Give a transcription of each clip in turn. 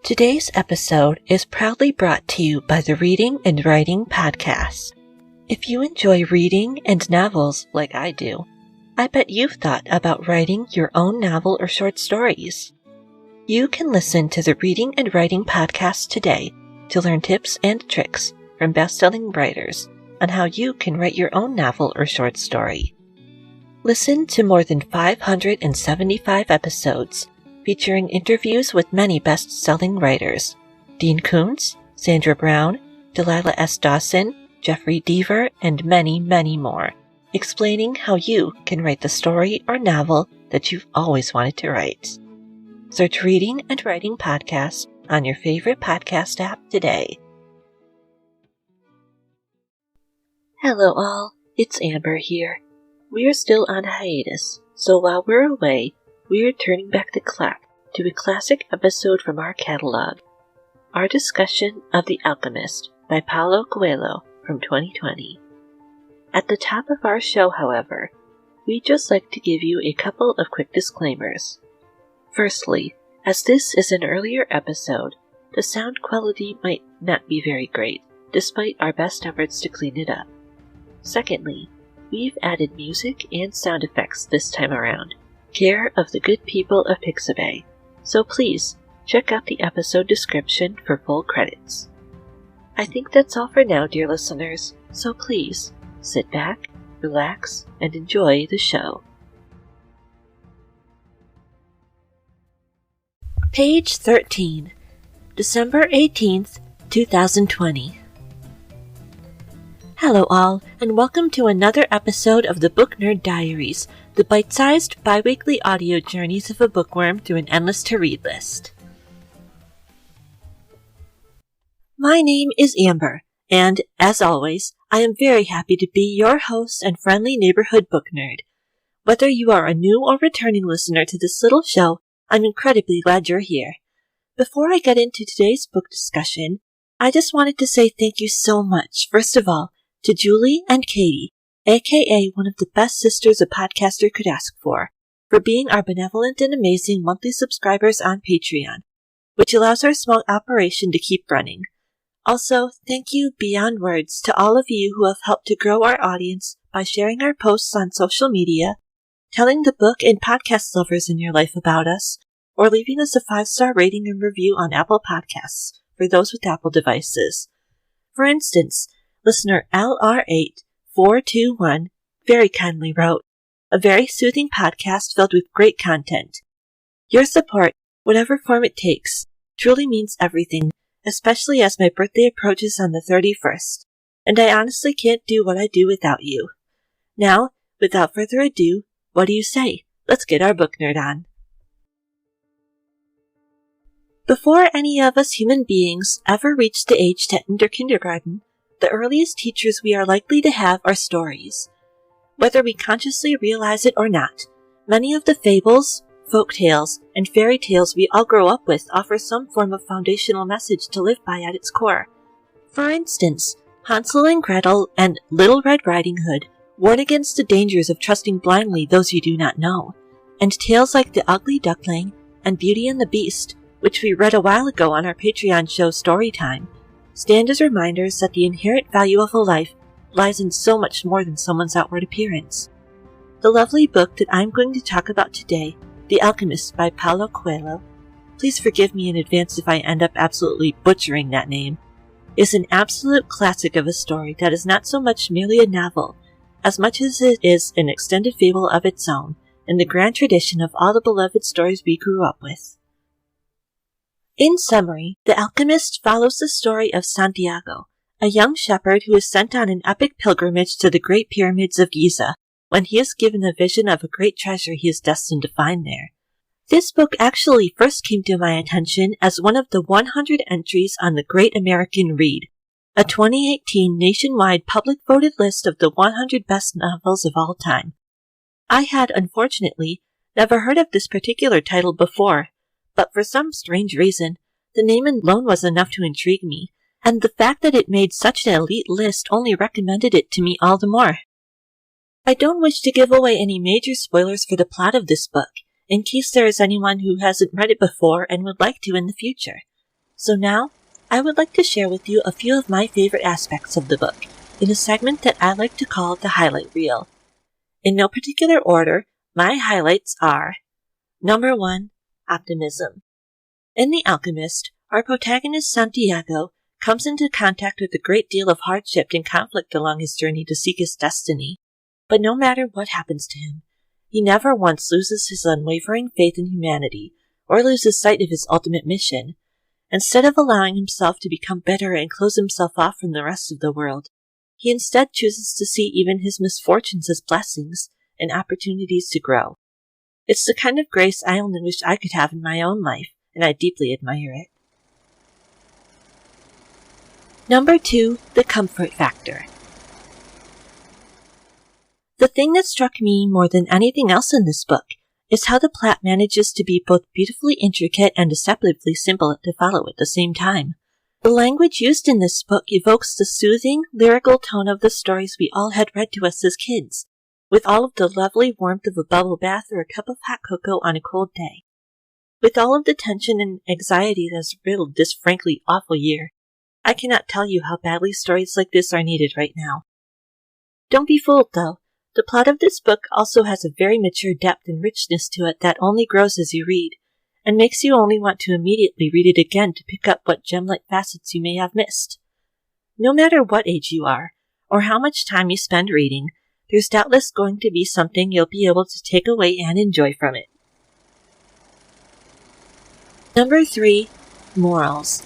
Today's episode is proudly brought to you by the Reading and Writing Podcast. If you enjoy reading and novels like I do, I bet you've thought about writing your own novel or short stories. You can listen to the Reading and Writing Podcast today to learn tips and tricks from best-selling writers on how you can write your own novel or short story. Listen to more than 575 episodes featuring interviews with many best-selling writers: Dean Koontz, Sandra Brown, Delilah S. Dawson, Jeffrey Deaver, and many, many more, explaining how you can write the story or novel that you've always wanted to write. Search Reading and Writing Podcast on your favorite podcast app today. Hello all, it's Amber here. We are still on hiatus, so while we're away, we are turning back the clock to a classic episode from our catalog, our discussion of The Alchemist by Paulo Coelho from 2020. At the top of our show, however, we'd just like to give you a couple of quick disclaimers. Firstly, as this is an earlier episode, the sound quality might not be very great, despite our best efforts to clean it up. Secondly, we've added music and sound effects this time around, care of the good people of Pixabay, so please check out the episode description for full credits. I think that's all for now, dear listeners, so please sit back, relax, and enjoy the show. Page 13, December 18th, 2020. Hello all, and welcome to another episode of the Book Nerd Diaries, the bite-sized, bi-weekly audio journeys of a bookworm through an endless-to-read list. My name is Amber, and, as always, I am very happy to be your host and friendly neighborhood book nerd. Whether you are a new or returning listener to this little show, I'm incredibly glad you're here. Before I get into today's book discussion, I just wanted to say thank you so much, first of all, to Julie and Katie, aka one of the best sisters a podcaster could ask for being our benevolent and amazing monthly subscribers on Patreon, which allows our small operation to keep running. Also, thank you beyond words to all of you who have helped to grow our audience by sharing our posts on social media, telling the book and podcast lovers in your life about us, or leaving us a 5-star rating and review on Apple Podcasts for those with Apple devices. For instance, listener LR8421 very kindly wrote, "A very soothing podcast filled with great content. Your support, whatever form it takes, truly means everything, especially as my birthday approaches on the 31st, and I honestly can't do what I do without you. Now, without further ado, what do you say? Let's get our book nerd on." Before any of us human beings ever reach the age to enter kindergarten, the earliest teachers we are likely to have are stories. Whether we consciously realize it or not, many of the fables, folk tales, and fairy tales we all grow up with offer some form of foundational message to live by at its core. For instance, Hansel and Gretel and Little Red Riding Hood warn against the dangers of trusting blindly those you do not know, and tales like The Ugly Duckling and Beauty and the Beast, which we read a while ago on our Patreon show Storytime, stand as reminders that the inherent value of a life lies in so much more than someone's outward appearance. The lovely book that I'm going to talk about today, The Alchemist by Paulo Coelho, please forgive me in advance if I end up absolutely butchering that name, is an absolute classic of a story that is not so much merely a novel, as much as it is an extended fable of its own, in the grand tradition of all the beloved stories we grew up with. In summary, The Alchemist follows the story of Santiago, a young shepherd who is sent on an epic pilgrimage to the Great Pyramids of Giza when he is given a vision of a great treasure he is destined to find there. This book actually first came to my attention as one of the 100 entries on the Great American Read, a 2018 nationwide public voted list of the 100 best novels of all time. I had, unfortunately, never heard of this particular title before, but for some strange reason, the name alone was enough to intrigue me, and the fact that it made such an elite list only recommended it to me all the more. I don't wish to give away any major spoilers for the plot of this book, in case there is anyone who hasn't read it before and would like to in the future. So now, I would like to share with you a few of my favorite aspects of the book, in a segment that I like to call the highlight reel. In no particular order, my highlights are: Number 1, Optimism. In The Alchemist, our protagonist Santiago comes into contact with a great deal of hardship and conflict along his journey to seek his destiny. But no matter what happens to him, he never once loses his unwavering faith in humanity or loses sight of his ultimate mission. Instead of allowing himself to become bitter and close himself off from the rest of the world, he instead chooses to see even his misfortunes as blessings and opportunities to grow. It's the kind of grace I only wish I could have in my own life, and I deeply admire it. Number 2, the comfort factor. The thing that struck me more than anything else in this book is how the plot manages to be both beautifully intricate and deceptively simple to follow at the same time. The language used in this book evokes the soothing, lyrical tone of the stories we all had read to us as kids, with all of the lovely warmth of a bubble bath or a cup of hot cocoa on a cold day. With all of the tension and anxiety that has riddled this frankly awful year, I cannot tell you how badly stories like this are needed right now. Don't be fooled, though. The plot of this book also has a very mature depth and richness to it that only grows as you read, and makes you only want to immediately read it again to pick up what gem-like facets you may have missed. No matter what age you are, or how much time you spend reading, there's doubtless going to be something you'll be able to take away and enjoy from it. Number 3, Morals.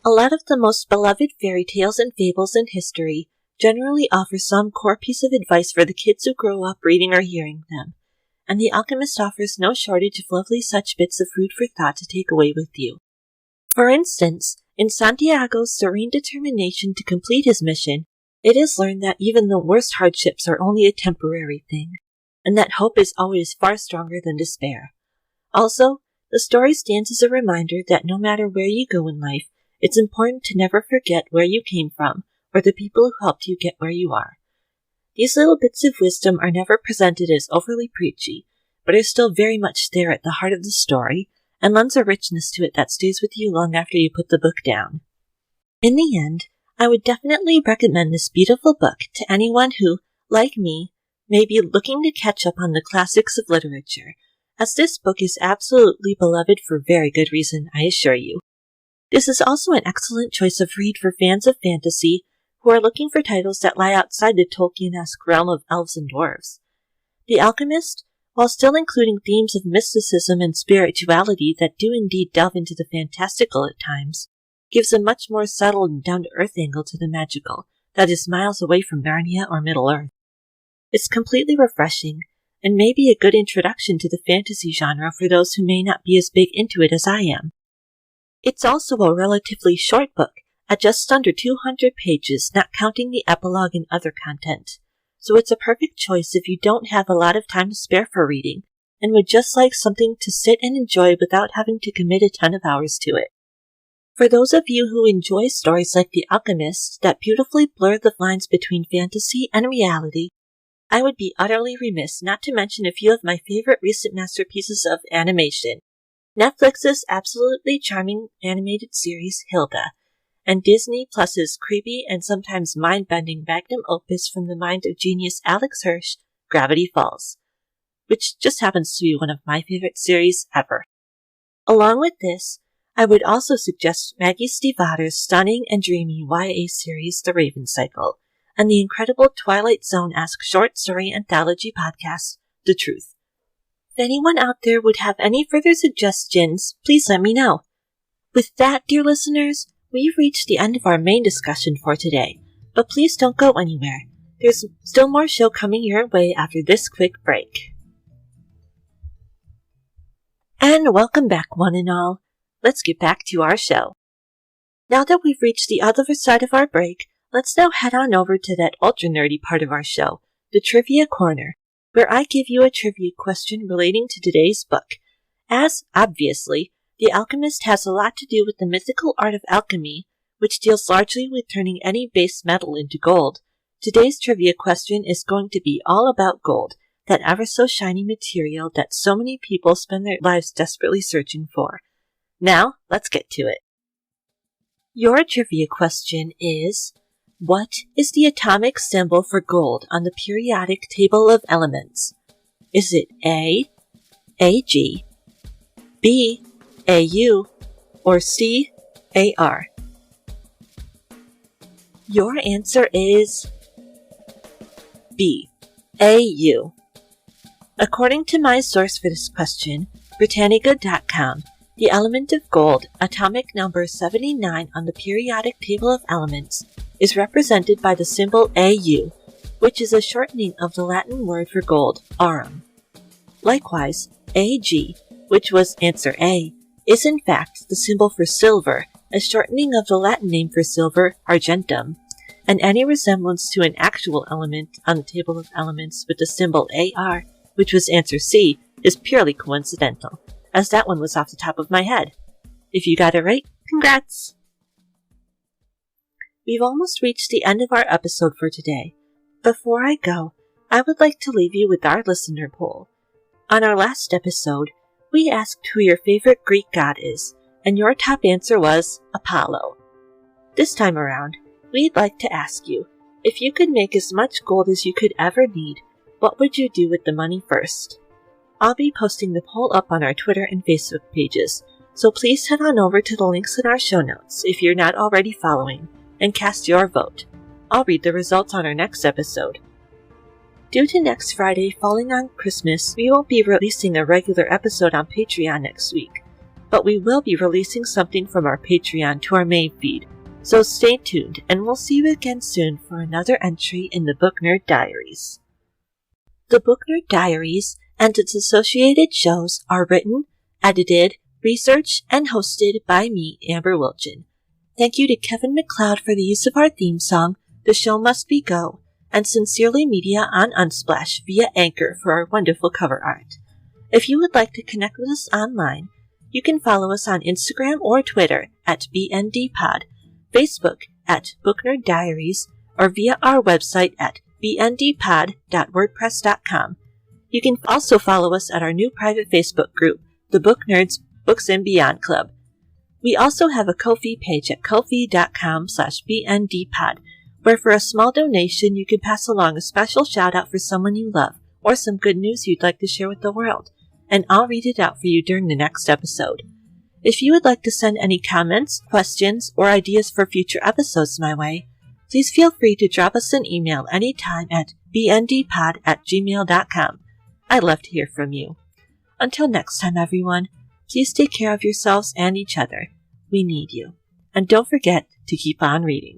A lot of the most beloved fairy tales and fables in history generally offer some core piece of advice for the kids who grow up reading or hearing them, and The Alchemist offers no shortage of lovely such bits of food for thought to take away with you. For instance, in Santiago's serene determination to complete his mission, it is learned that even the worst hardships are only a temporary thing, and that hope is always far stronger than despair. Also, the story stands as a reminder that no matter where you go in life, it's important to never forget where you came from or the people who helped you get where you are. These little bits of wisdom are never presented as overly preachy, but are still very much there at the heart of the story and lends a richness to it that stays with you long after you put the book down. In the end, I would definitely recommend this beautiful book to anyone who, like me, may be looking to catch up on the classics of literature, as this book is absolutely beloved for very good reason, I assure you. This is also an excellent choice of read for fans of fantasy who are looking for titles that lie outside the Tolkien-esque realm of elves and dwarves. The Alchemist, while still including themes of mysticism and spirituality that do indeed delve into the fantastical at times, gives a much more subtle and down-to-earth angle to the magical that is miles away from Narnia or Middle-earth. It's completely refreshing, and may be a good introduction to the fantasy genre for those who may not be as big into it as I am. It's also a relatively short book, at just under 200 pages, not counting the epilogue and other content, so it's a perfect choice if you don't have a lot of time to spare for reading, and would just like something to sit and enjoy without having to commit a ton of hours to it. For those of you who enjoy stories like The Alchemist that beautifully blur the lines between fantasy and reality, I would be utterly remiss not to mention a few of my favorite recent masterpieces of animation: Netflix's absolutely charming animated series Hilda, and Disney Plus's creepy and sometimes mind-bending magnum opus from the mind of genius Alex Hirsch, Gravity Falls, which just happens to be one of my favorite series ever. Along with this, I would also suggest Maggie Stiefvater's stunning and dreamy YA series The Raven Cycle, and the incredible Twilight Zone-esque short story anthology podcast, The Truth. If anyone out there would have any further suggestions, please let me know. With that, dear listeners, we've reached the end of our main discussion for today, but please don't go anywhere. There's still more show coming your way after this quick break. And welcome back, one and all. Let's get back to our show. Now that we've reached the other side of our break, let's now head on over to that ultra nerdy part of our show, the Trivia Corner, where I give you a trivia question relating to today's book. As, obviously, The Alchemist has a lot to do with the mythical art of alchemy, which deals largely with turning any base metal into gold. Today's trivia question is going to be all about gold, that ever so shiny material that so many people spend their lives desperately searching for. Now, let's get to it. Your trivia question is, what is the atomic symbol for gold on the periodic table of elements? Is it A, Ag, B, Au, or C, Ar? Your answer is B, Au. According to my source for this question, Britannica.com, the element of gold, atomic number 79 on the periodic table of elements, is represented by the symbol Au, which is a shortening of the Latin word for gold, aurum. Likewise, Ag, which was answer A, is in fact the symbol for silver, a shortening of the Latin name for silver, argentum, and any resemblance to an actual element on the table of elements with the symbol Ar, which was answer C, is purely coincidental, as that one was off the top of my head. If you got it right, congrats! We've almost reached the end of our episode for today. Before I go, I would like to leave you with our listener poll. On our last episode, we asked who your favorite Greek god is, and your top answer was Apollo. This time around, we'd like to ask you, if you could make as much gold as you could ever need, what would you do with the money first? I'll be posting the poll up on our Twitter and Facebook pages, so please head on over to the links in our show notes if you're not already following, and cast your vote. I'll read the results on our next episode. Due to next Friday falling on Christmas, we won't be releasing a regular episode on Patreon next week, but we will be releasing something from our Patreon to our main feed, so stay tuned and we'll see you again soon for another entry in the Book Nerd Diaries. The Book Nerd Diaries and its associated shows are written, edited, researched, and hosted by me, Amber Wilchin. Thank you to Kevin MacLeod for the use of our theme song, The Show Must Be Go, and Sincerely Media on Unsplash via Anchor for our wonderful cover art. If you would like to connect with us online, you can follow us on Instagram or Twitter at BNDpod, Facebook at Book Nerd Diaries, or via our website at bndpod.wordpress.com. You can also follow us at our new private Facebook group, the Book Nerds Books and Beyond Club. We also have a Ko-fi page at ko-fi.com/bndpod, where for a small donation you can pass along a special shout-out for someone you love, or some good news you'd like to share with the world, and I'll read it out for you during the next episode. If you would like to send any comments, questions, or ideas for future episodes my way, please feel free to drop us an email anytime at bndpod@gmail.com. I'd love to hear from you. Until next time, everyone, please take care of yourselves and each other. We need you. And don't forget to keep on reading.